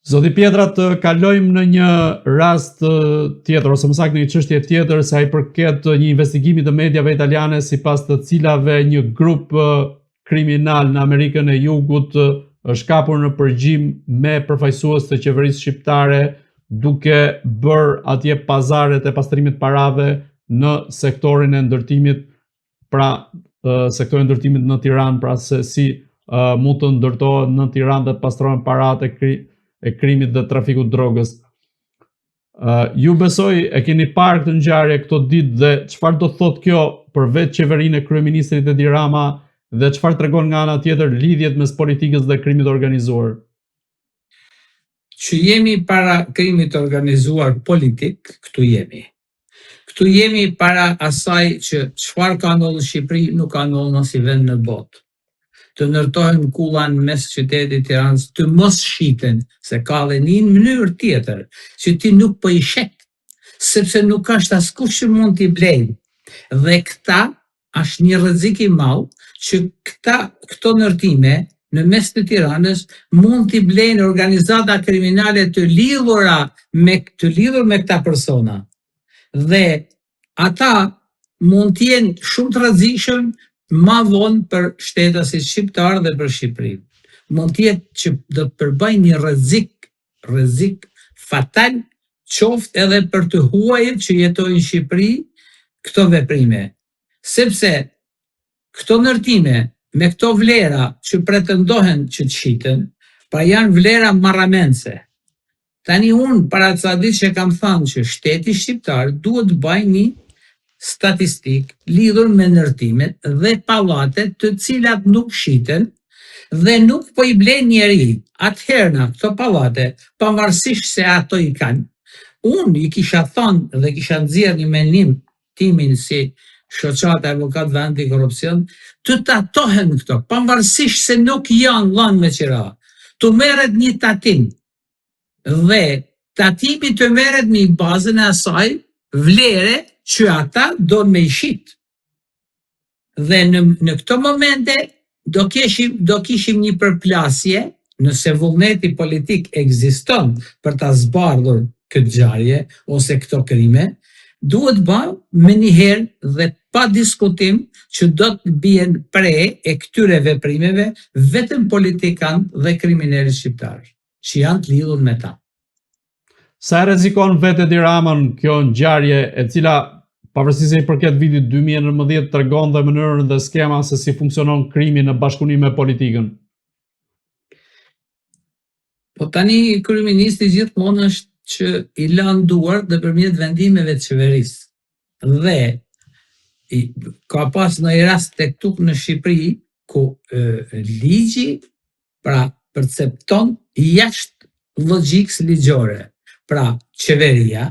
Zoti Pietra, të kalojmë në një rast tjetër, ose më saktë në një çështje tjetër, sa i përket një investigimi të mediave italiane, sipas të cilave një grup kriminal në Amerikën e Jugut është kapur në përgjim me përfaqësues të qeverisë shqiptare, duke bërë atje pazaret e pastrimit parave në sektorin e ndërtimit, sektorin e ndërtimit në Tiranë, pra se si mund të ndërtohet në Tiranë dhe të pastrohen paratë e krimit dhe trafikut drogës. Ju besoj e keni parë këtë ngjarje këto ditë dhe çfarë do thotë kjo për vetë qeverinë e kryeministrit Edi Rama dhe çfarë tregon nga ana tjetër lidhjet mes politikës dhe krimit organizuar? Që jemi para krimit organizuar politik, këtu jemi. Këtu jemi para asaj që çfarë ka ndodhur në Shqipëri nuk ka ndodhur në si vend në botë. Të ndërtohen kulla në mes qytetit Tiranës, të mos shiten, se ka dhe një mënyrë tjetër, që ti nuk po i shek, sepse nuk është askush që mund t'i blejnë. Dhe këta është një rrezik i madh që këto ndërtime në mes të Tiranës mund t'i blejnë organizata kriminale të lidhur me këta persona. Dhe ata mund t'jenë shumë të rrezikshëm ma vonë për shtetasit shqiptar dhe për Shqipërinë. Mund t'jetë që do të përbëjnë një rrezik fatal, qoftë edhe për të huajt që jetojnë në Shqipëri këto veprime. Sepse këto ndërtime me këto vlera që pretendohen që të shiten, pra janë vlera marramense. Tani unë para ca ditë që kam thënë që shteti shqiptar duhet të bëjë një statistik lidhur me ndërtimet dhe pallatet të cilat nuk shiten dhe nuk po i blen njeri. Atëherë këto pallate, pavarësisht se ato i kanë, unë i kisha thënë dhe kisha nxjerrë një mendim timin si shoqata e avokatëve antikorrupsion, të tatohen këto, pavarësisht se nuk janë dhënë me qira. Të merret një tatim dhe tatimi të merret me bazën e asaj vlere që ata do me i shit. Dhe në këto momente do kishim një përplasje, nëse vullneti politik ekziston për ta zbardhur këtë ngjarje ose këto krime, duhet bërë me njëherë dhe pa diskutim që do të bien pre e këtyre veprimeve vetëm politikanë dhe kriminalët shqiptarë, që janë të lidhur me ta. Sa rrezikon vetë Edi Ramën kjo ngjarje e cila pavarësisht se i përket vitit 2019 tregon dhe mënyrën dhe skema se si funksionon krimi në bashkëpunim me politikën? Po tani kryeministri gjithmonë është që i lën duart nëpërmjet vendimeve të qeverisë. Dhe ka pas në rast tek tuk në Shqipëri ku ligji pra percepton jashtë logjikës ligjore. Pra qeveria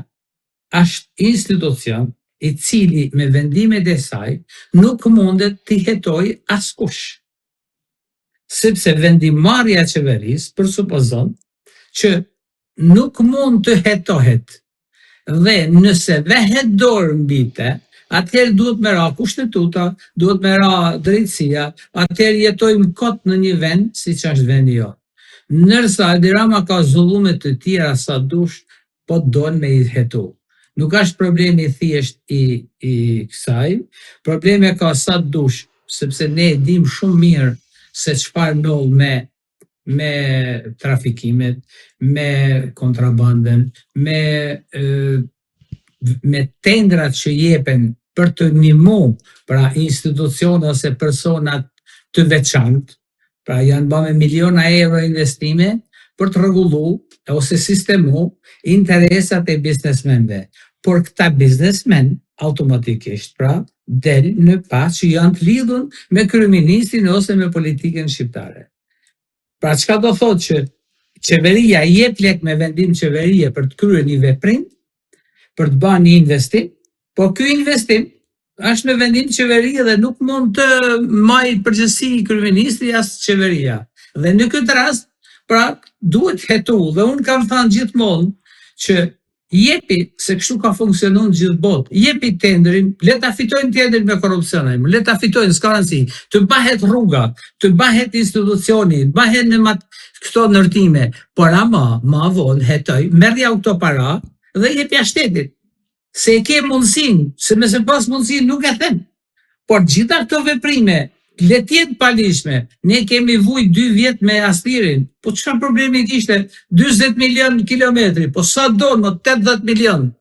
është institucion i cili me vendimet e saj nuk mundet t'i hetoj askush. Sepse vendimarrja e qeverisë përsupozon që nuk mund të hetohet. Dhe nëse vehet dorë mbi të, atëherë duhet me ra kushtetuta, duhet me ra drejtësia, atëherë jetojmë kot në një vend siç është vendi jonë. Ndërsa Edi Rama ka zullume të tjera sa dush, po don me i hetu. Nuk është problemi thjesht i kësaj, problemi ka sa dush, sepse ne dim shumë mirë se çfarë ndodh me trafikimet, me kontrabandën, me tendrat që jepen për të ndihmuar pra institucione ose personat të veçantë, pra janë bërë me miliona euro investime për të rregulluar ose sistemu interesat e biznesmenve. Por këta biznesmen automatikisht pra del në pas që janë të lidhur me kryeministrin ose me politikën shqiptare. Pra çka do thotë që qeveria jep lek me vendim qeverie për të kryer një veprim, për të bërë një investim, po ky investim është në vendim qeverie dhe nuk mund të marrë përgjegjësi kryeministri as qeveria. Dhe në këtë rast, pra duhet hetu dhe unë kam thënë gjithmonë që jepi, se kështu ka funksionu në gjithë botë, jepi tenderin, le ta fitojnë tenderin me korrupsionin, le ta fitojnë, s'ka rëndësi, të bëhet rruga, të bëhet institucioni, të bëhet në këto ndërtime, por ama, ma vonë, hetoj, merrja këto para dhe jepja shtetit. Se e ke mundësin, se me se pas mundësin nuk e them, por gjitha këto veprime, le tjetë palishme, ne kemi vujt 2 vjet me aspirin, po çka problemi kishte 40 milion kilometri, po sa do në 80 milion,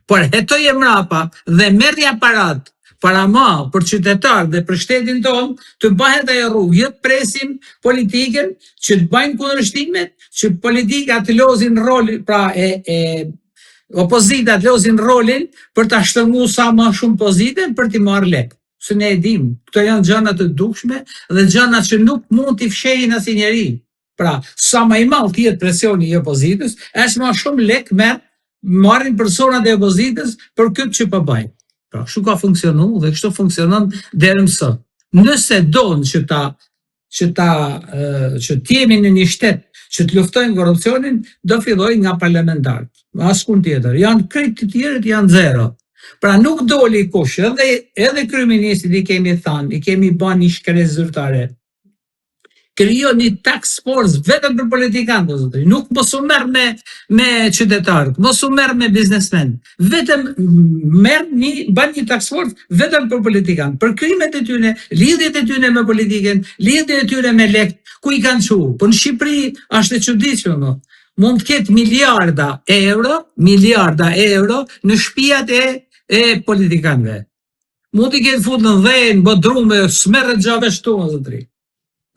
por hetoje mrapa dhe merrja parat, para ma për qytetar dhe për shtetin tonë, të bëhet ajo rrugë, jo të presim politikën që të bëjnë kundërshtimet, që politika të lozin rolin, pra opozita të lozin rolin për të ashtërmu sa ma shumë pozitën për t'i marrë lek. Se ne e dim, këto janë gjëna të dukshme dhe gjëna që nuk mund t'i fshehin asnjëri. Pra, sa më i madh tjetë presioni i opozitës, është më shumë lek marrin personat e opozitës për këtë që po bëjnë. Pra, kështu ka funksionu dhe kështu funksionon deri më sot. Nëse don që t'jemi në një shtet që të luftojnë korrupsionin, do filloj nga parlamentarët. Askund tjetër. Janë krejt të tjerët janë zero. Pra nuk doli kush, edhe kryeministit i kemi thënë, i kemi bën një shkresë zyrtare. Krijo një task force vetëm për politikanë, zotëri. Nuk mos u merr me qytetarët, mos u merr me biznesmen. Vetëm bën një task force vetëm për politikanë, për krimet e tyre, lidhjet e tyre me politikën, lidhjet e tyre me lek, ku i kanë çu. Po në Shqipëri është e çuditshme, mund të ketë miliarda euro në shtëpiat e politikanëve. Mund të ketë futur në dhënë, bodrume, smerret xhave shtu, zotëri.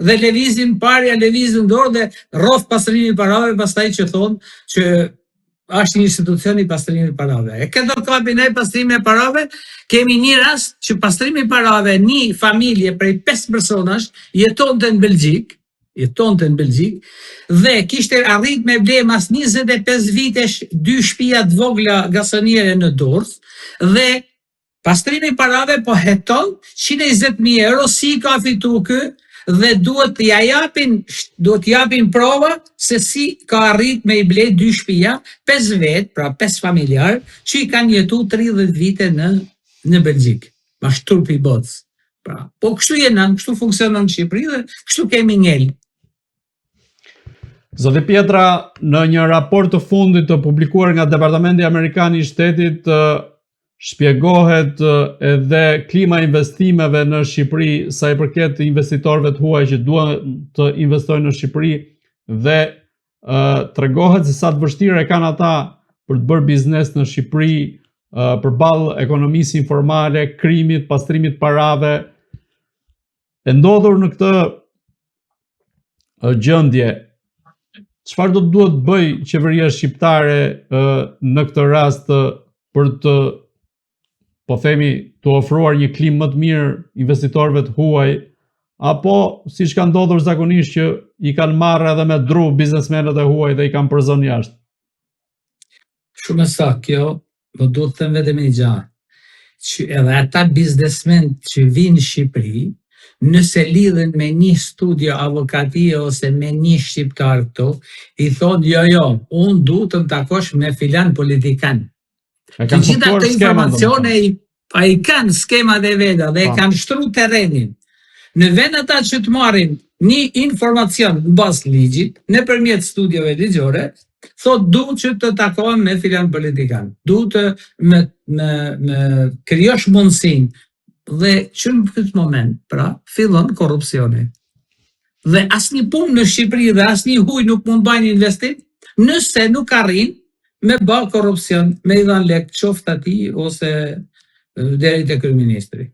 Dhe levizin parja, levizin dorë dhe rrof pastrimi parave, pastaj që thonë që është një institucion i pastrimit parave. E këto kapin e pastrimi parave, kemi një rast që pastrimi parave, një familje prej 5 personash jetonte në Belgjik, dhe kishte arrit me ble mas 25 vitesh 2 shtëpia të vogla gasoniere në Durrës, dhe pastrimi parave po heton 120.000 euro si ka fitu kë, dhe duhet japin prova se si ka arrit me i ble 2 shtëpia, 5 vet, pra 5 familjar, që i kanë jetu 30 vite në Belgjik. Ma shturp i botës. Pra, po kështu jenë, kështu funksionon në Shqipëri dhe kështu kemi ngel. Zoti Pietra, në një raport të fundit të publikuar nga Departamenti Amerikan i Shtetit, shpjegohet edhe klima investimeve në Shqipëri sa i përket investitorëve të huaj që duan të investojnë në Shqipëri, dhe tregohet se sa të vështirë e kanë ata për të bërë biznes në Shqipëri përballë ekonomisë informale, krimit, pastrimit parave. E ndodhur në këtë gjendje, çfarë do të duhet bëj qeveria shqiptare në këtë rast për të, po themi, të ofruar një klimë më të mirë investitorëve të huaj, apo siç ka ndodhur zakonisht që i kanë marrë edhe me dru biznesmenët e huaj dhe i kanë përzon jashtë? Shumë saktë, kjo do duhet të them vetëm një gjë, që edhe ata biznesmen që vinë në Shqipëri, nëse lidhen me një studio avokatie ose me një shqiptar këto, i thonë jo, unë du të më takosh me filan politikan. Të gjitha të informacione i kanë skemat e veda dhe kanë shtru terrenin. Në vend ata që të marrin një informacion në bazë ligjit, nëpërmjet studiove ligjore, thot du që të takohem me filan politikan. Du të me krijosh mundësinë. Dhe që në këtë moment, pra, fillon korrupsioni. Dhe asnjë punë në Shqipëri dhe asnjë huj nuk mund bajnë investim, nëse nuk arrin me bë korrupsion, me i dhanë lek qoftë atij ose deri te kryeministri.